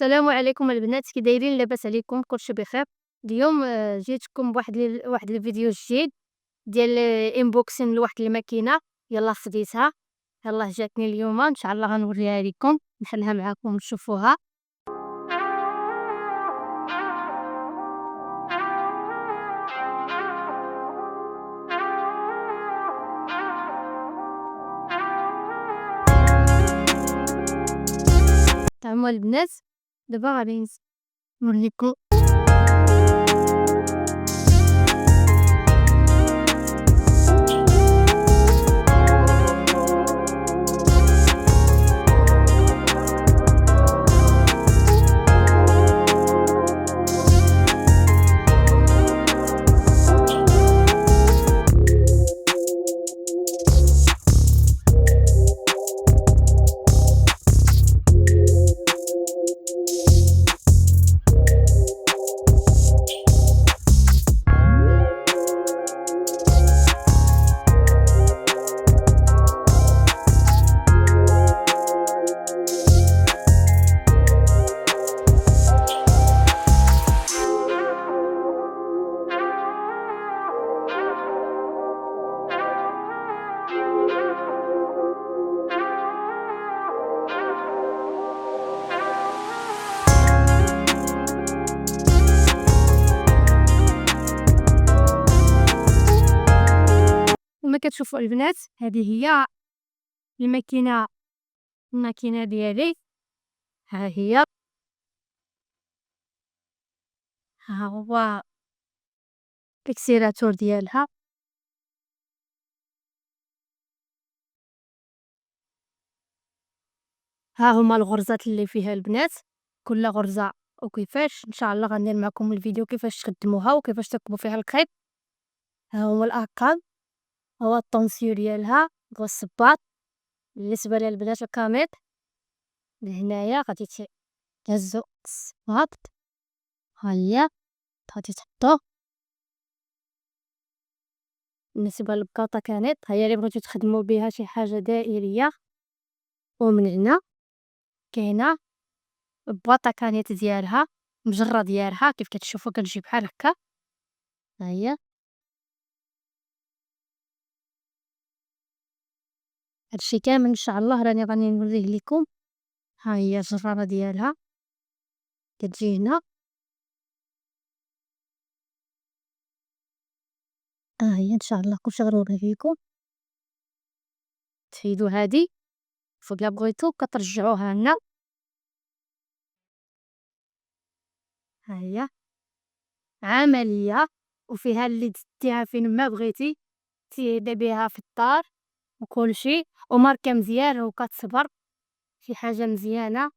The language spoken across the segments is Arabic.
السلام عليكم البنات، كي دايرين؟ لاباس عليكم؟ كلشي بخير؟ اليوم جيتكم بواحد الفيديو جديد ديال انبوكسين لواحد الماكينه. يلا خديتها، يلا جاتني اليوم ان شاء الله غنوريها لكم، نحلها معاكم تشوفوها. تمام البنات، دابا غادي نوريكم. كما كتشوفوا البنات، هذه هي الماكينه ديالي. ها هي، ها هو الاكسيراتور ديالها. ها هما الغرزات اللي فيها البنات، كل غرزة وكيفاش. ان شاء الله غندير معكم الفيديو كيفاش تخدموها وكيفاش تركبوا فيها الخيط. ها هو الارقام، هو الطونسيو ديالها، هو الصباط. بالنسبه للبنات الكاميط لهنايا غادي تهزو الصباط، ها هي غادي تحطوه. بالنسبه للبكاطه كانت هي اللي بغيتو تخدموا بها شي حاجه دائريه، ومن هنا كاينه البواطه كانت ديالها، مجره ديالها كيف كتشوفوا كتجي بحال هكا. ها هي هادشي كامل ان شاء الله راني غادي نوريه لكم. ها هي الجراره ديالها كتجي هنا. ها هي ان شاء الله كلشي غنوريه لكم. تحيدوا هادي فوق لا بغيتو كترجعوها هنا. ها هي عمليه وفيها اللي تديها فين ما بغيتي، تيهدا بها في الدار وكلشي، وماركه مزيانه وكتصبر، شي حاجه مزيانه.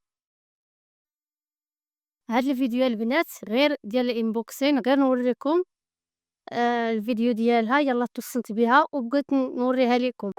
هاد الفيديو البنات غير ديال الانبوكسين، غير نوريكم الفيديو ديالها. يلا اتصلت بها وبغيت نوريها لكم.